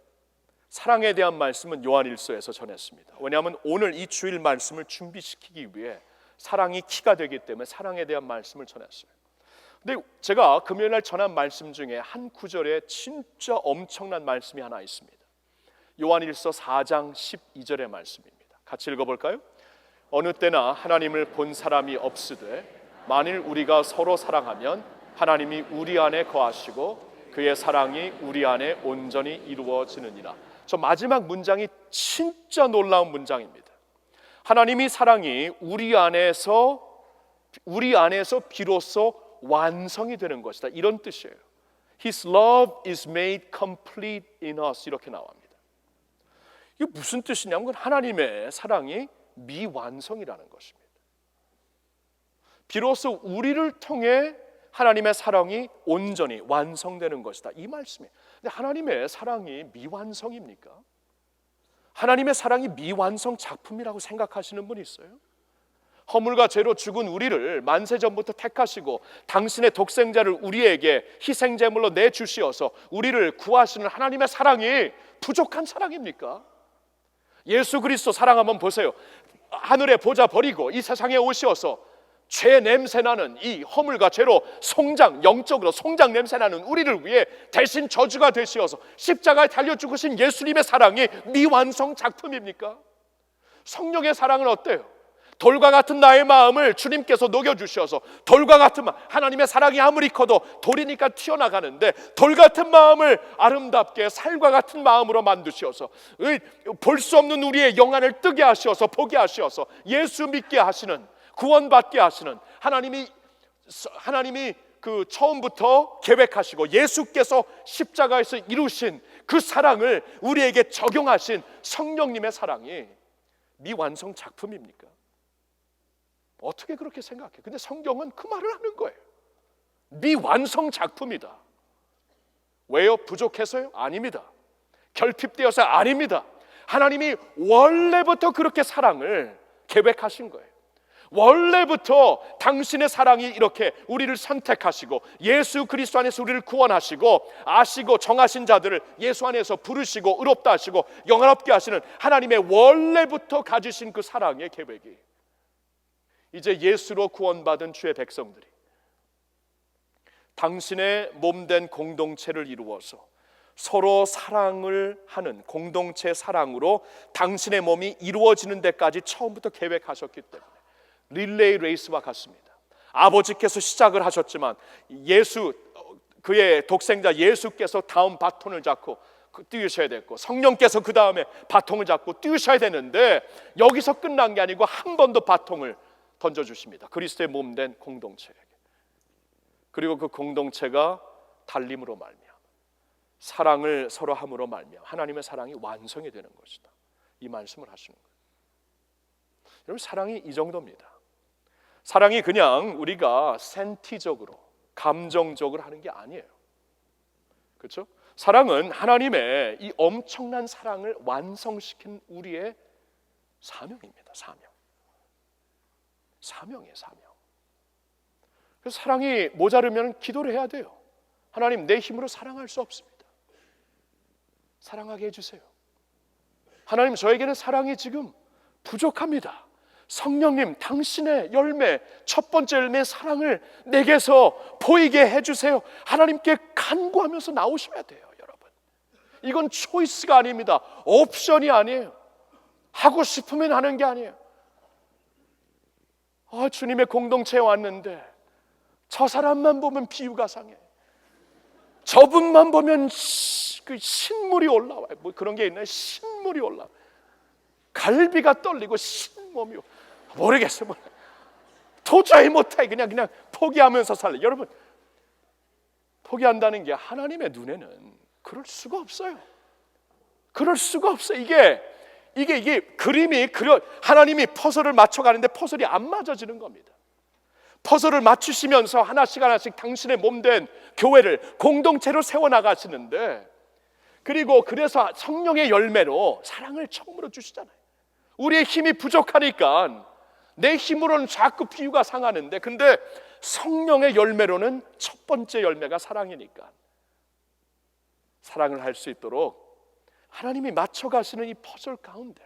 S1: 사랑에 대한 말씀은 요한일서에서 전했습니다. 왜냐하면 오늘 이 주일 말씀을 준비시키기 위해 사랑이 키가 되기 때문에 사랑에 대한 말씀을 전했어요. 근데 제가 금요일 날 전한 말씀 중에 한 구절에 진짜 엄청난 말씀이 하나 있습니다. 요한일서 4장 12절의 말씀입니다. 같이 읽어볼까요? 어느 때나 하나님을 본 사람이 없으되 만일 우리가 서로 사랑하면 하나님이 우리 안에 거하시고 그의 사랑이 우리 안에 온전히 이루어지느니라. 저 마지막 문장이 진짜 놀라운 문장입니다. 하나님이 사랑이 우리 안에서 비로소 완성이 되는 것이다, 이런 뜻이에요. His love is made complete in us, 이렇게 나옵니다. 이게 무슨 뜻이냐면 하나님의 사랑이 미완성이라는 것입니다. 비로소 우리를 통해 하나님의 사랑이 온전히 완성되는 것이다, 이 말씀이에요. 근데 하나님의 사랑이 미완성입니까? 하나님의 사랑이 미완성 작품이라고 생각하시는 분 있어요? 허물과 죄로 죽은 우리를 만세전부터 택하시고 당신의 독생자를 우리에게 희생제물로 내주시어서 우리를 구하시는 하나님의 사랑이 부족한 사랑입니까? 예수 그리스도 사랑 한번 보세요. 하늘의 보좌 버리고 이 세상에 오시어서 죄 냄새나는 이 허물과 죄로 영적으로 성장 냄새나는 우리를 위해 대신 저주가 되시어서 십자가에 달려 죽으신 예수님의 사랑이 미완성 작품입니까? 성령의 사랑은 어때요? 돌과 같은 나의 마음을 주님께서 녹여주셔서 돌과 같은 마음, 하나님의 사랑이 아무리 커도 돌이니까 튀어나가는데 돌 같은 마음을 아름답게 살과 같은 마음으로 만드셔서 볼 수 없는 우리의 영안을 뜨게 하셔서 보게 하셔서 예수 믿게 하시는, 구원받게 하시는 하나님이 그 처음부터 계획하시고 예수께서 십자가에서 이루신 그 사랑을 우리에게 적용하신 성령님의 사랑이 미완성 작품입니까? 어떻게 그렇게 생각해? 근데 성경은 그 말을 하는 거예요. 미완성 작품이다. 왜요? 부족해서요? 아닙니다. 결핍되어서 아닙니다. 하나님이 원래부터 그렇게 사랑을 계획하신 거예요. 원래부터 당신의 사랑이 이렇게 우리를 선택하시고 예수 그리스도 안에서 우리를 구원하시고 아시고 정하신 자들을 예수 안에서 부르시고 의롭다 하시고 영화롭게 하시는 하나님의 원래부터 가지신 그 사랑의 계획이 이제 예수로 구원받은 주의 백성들이 당신의 몸된 공동체를 이루어서 서로 사랑을 하는 공동체 사랑으로 당신의 몸이 이루어지는 데까지 처음부터 계획하셨기 때문에 릴레이 레이스와 같습니다. 아버지께서 시작을 하셨지만 그의 독생자 예수께서 다음 바톤을 잡고 뛰으셔야 됐고 성령께서 그 다음에 바통을 잡고 뛰으셔야 되는데 여기서 끝난 게 아니고 한 번 더 바통을 던져주십니다. 그리스도의 몸된 공동체에게. 그리고 그 공동체가 달림으로 말미암아 사랑을 서로 함으로 말미암아 하나님의 사랑이 완성이 되는 것이다, 이 말씀을 하시는 거예요. 여러분, 사랑이 이 정도입니다. 사랑이 그냥 우리가 센티적으로 감정적으로 하는 게 아니에요. 그렇죠? 사랑은 하나님의 이 엄청난 사랑을 완성시킨 우리의 사명입니다. 사명이에요. 그래서 사랑이 모자르면 기도를 해야 돼요. 하나님, 내 힘으로 사랑할 수 없습니다. 사랑하게 해주세요. 하나님, 저에게는 사랑이 지금 부족합니다. 성령님, 당신의 열매, 첫 번째 열매의 사랑을 내게서 보이게 해주세요. 하나님께 간구하면서 나오셔야 돼요. 여러분, 이건 초이스가 아닙니다. 옵션이 아니에요. 하고 싶으면 하는 게 아니에요. 주님의 공동체에 왔는데 저 사람만 보면 비유가 상해. 저분만 보면 그 신물이 올라와요. 뭐 그런 게 있나요? 신물이 올라와요. 갈비가 떨리고 신몸이 모르겠어요. 도저히 못해. 그냥 포기하면서 살래. 여러분, 포기한다는 게 하나님의 눈에는 그럴 수가 없어요. 그럴 수가 없어요. 이게 그림이 하나님이 퍼즐을 맞춰가는데 퍼즐이 안 맞아지는 겁니다. 퍼즐을 맞추시면서 하나씩 당신의 몸된 교회를 공동체로 세워나가시는데, 그리고 그래서 성령의 열매로 사랑을 처음으로 주시잖아요. 우리의 힘이 부족하니까 내 힘으로는 자꾸 비유가 상하는데, 근데 성령의 열매로는 첫 번째 열매가 사랑이니까 사랑을 할 수 있도록 하나님이 맞춰가시는 이 퍼즐 가운데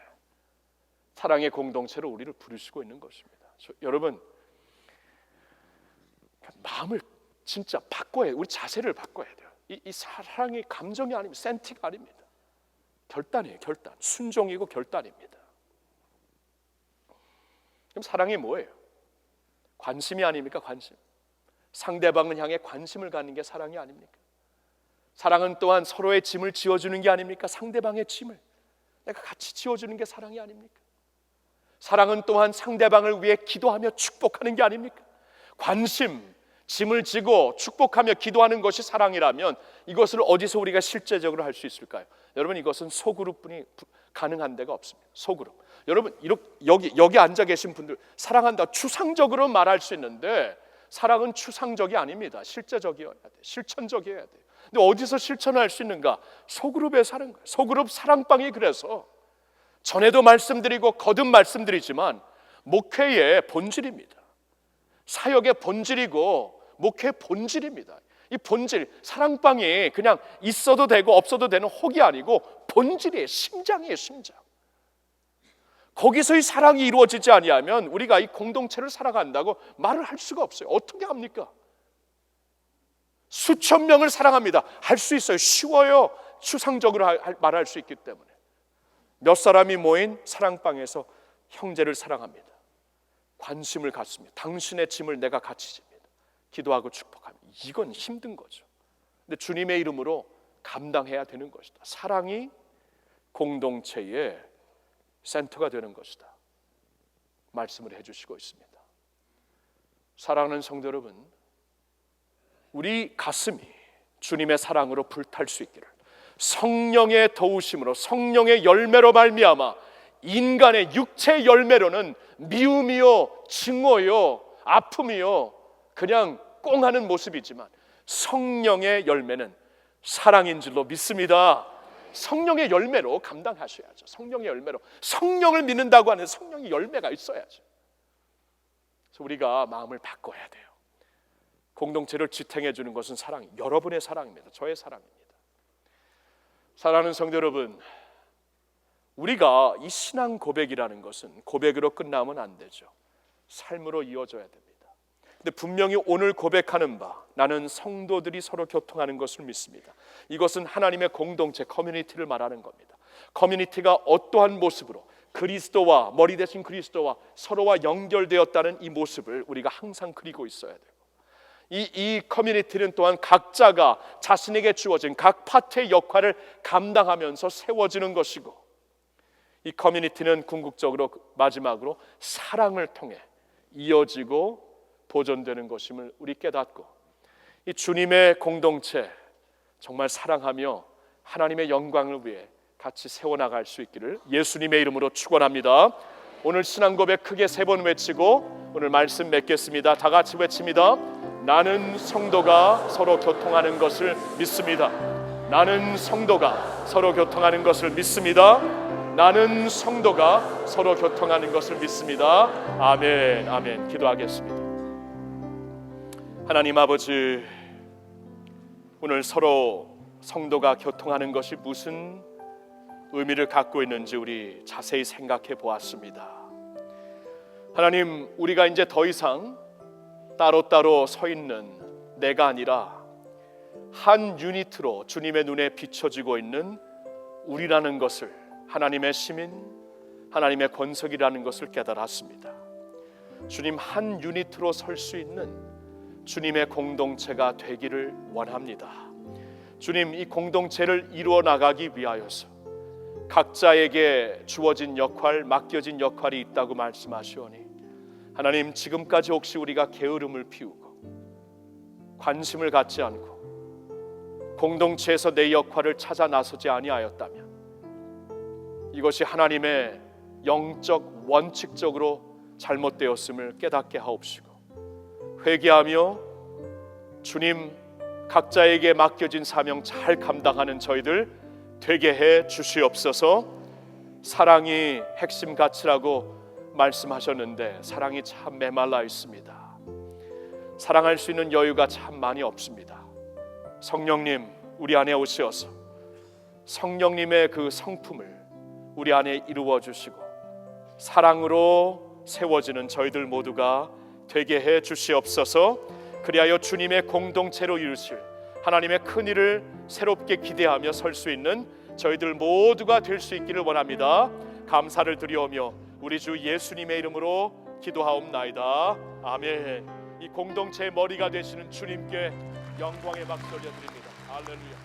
S1: 사랑의 공동체로 우리를 부르시고 있는 것입니다. 여러분, 마음을 진짜 바꿔야 해요. 우리 자세를 바꿔야 돼요. 이 사랑이 감정이 아닙니다. 센티가 아닙니다. 결단이에요. 결단. 순종이고 결단입니다. 그럼 사랑이 뭐예요? 관심이 아닙니까? 관심. 상대방을 향해 관심을 갖는 게 사랑이 아닙니까? 사랑은 또한 서로의 짐을 지어주는 게 아닙니까? 상대방의 짐을 내가 같이 지어주는 게 사랑이 아닙니까? 사랑은 또한 상대방을 위해 기도하며 축복하는 게 아닙니까? 관심, 짐을 지고 축복하며 기도하는 것이 사랑이라면 이것을 어디서 우리가 실제적으로 할 수 있을까요? 여러분, 이것은 소그룹뿐이 가능한 데가 없습니다. 소그룹. 여러분, 여기 앉아 계신 분들 사랑한다 추상적으로 말할 수 있는데 사랑은 추상적이 아닙니다. 실제적이어야 돼. 실천적이어야 돼. 근데 어디서 실천할 수 있는가? 소그룹에 사는 거예요. 소그룹 사랑방이 그래서 전에도 말씀드리고 거듭 말씀드리지만 목회의 본질입니다. 사역의 본질이고 목회의 본질입니다. 이 본질, 사랑방이 그냥 있어도 되고 없어도 되는 혹이 아니고 본질이에요. 심장이에요. 심장. 거기서 이 사랑이 이루어지지 아니하면 우리가 이 공동체를 살아간다고 말을 할 수가 없어요. 어떻게 합니까? 수천 명을 사랑합니다. 할 수 있어요. 쉬워요. 추상적으로 말할 수 있기 때문에. 몇 사람이 모인 사랑방에서 형제를 사랑합니다. 관심을 갖습니다. 당신의 짐을 내가 같이 집니다. 기도하고 축복합니다. 이건 힘든 거죠. 근데 주님의 이름으로 감당해야 되는 것이다. 사랑이 공동체의 센터가 되는 것이다. 말씀을 해주시고 있습니다. 사랑하는 성도 여러분, 우리 가슴이 주님의 사랑으로 불탈 수 있기를 성령의 더우심으로 성령의 열매로 말미암아 인간의 육체의 열매로는 미움이요, 증오요, 아픔이요 그냥 꽁하는 모습이지만 성령의 열매는 사랑인 줄로 믿습니다. 성령의 열매로 감당하셔야죠. 성령의 열매로. 성령을 믿는다고 하는 성령의 열매가 있어야죠. 그래서 우리가 마음을 바꿔야 돼요. 공동체를 지탱해 주는 것은 사랑, 여러분의 사랑입니다. 저의 사랑입니다. 사랑하는 성도 여러분, 우리가 이 신앙 고백이라는 것은 고백으로 끝나면 안 되죠. 삶으로 이어져야 됩니다. 근데 분명히 오늘 고백하는 바, 나는 성도들이 서로 교통하는 것을 믿습니다. 이것은 하나님의 공동체, 커뮤니티를 말하는 겁니다. 커뮤니티가 어떠한 모습으로 그리스도와, 머리 대신 그리스도와 서로와 연결되었다는 이 모습을 우리가 항상 그리고 있어야 돼요. 이 커뮤니티는 또한 각자가 자신에게 주어진 각 파트의 역할을 감당하면서 세워지는 것이고, 이 커뮤니티는 궁극적으로 마지막으로 사랑을 통해 이어지고 보존되는 것임을 우리 깨닫고, 이 주님의 공동체 정말 사랑하며 하나님의 영광을 위해 같이 세워나갈 수 있기를 예수님의 이름으로 축원합니다. 오늘 신앙 고백 크게 3번 외치고 오늘 말씀 맺겠습니다. 다 같이 외칩니다. 나는 성도가 서로 교통하는 것을 믿습니다. 나는 성도가 서로 교통하는 것을 믿습니다. 나는 성도가 서로 교통하는 것을 믿습니다. 아멘, 아멘. 기도하겠습니다. 하나님 아버지, 오늘 서로 성도가 교통하는 것이 무슨 의미를 갖고 있는지 우리 자세히 생각해 보았습니다. 하나님, 우리가 이제 더 이상 따로따로 서 있는 내가 아니라 한 유니트로 주님의 눈에 비춰지고 있는 우리라는 것을, 하나님의 시민, 하나님의 권석이라는 것을 깨달았습니다. 주님, 한 유니트로 설 수 있는 주님의 공동체가 되기를 원합니다. 주님, 이 공동체를 이루어 나가기 위하여서 각자에게 주어진 역할, 맡겨진 역할이 있다고 말씀하시오니 하나님, 지금까지 혹시 우리가 게으름을 피우고 관심을 갖지 않고 공동체에서 내 역할을 찾아 나서지 아니하였다면 이것이 하나님의 영적 원칙적으로 잘못되었음을 깨닫게 하옵시고, 회개하며 주님 각자에게 맡겨진 사명 잘 감당하는 저희들 되게 해 주시옵소서. 사랑이 핵심 가치라고 말씀하셨는데 사랑이 참 메말라 있습니다. 사랑할 수 있는 여유가 참 많이 없습니다. 성령님, 우리 안에 오시어서 성령님의 그 성품을 우리 안에 이루어 주시고 사랑으로 세워지는 저희들 모두가 되게 해 주시옵소서. 그리하여 주님의 공동체로 이루실 하나님의 큰 일을 새롭게 기대하며 설 수 있는 저희들 모두가 될 수 있기를 원합니다. 감사를 드리오며 우리 주 예수님의 이름으로 기도하옵나이다. 아멘. 이 공동체의 머리가 되시는 주님께 영광의 박수 올려드립니다. 할렐루야.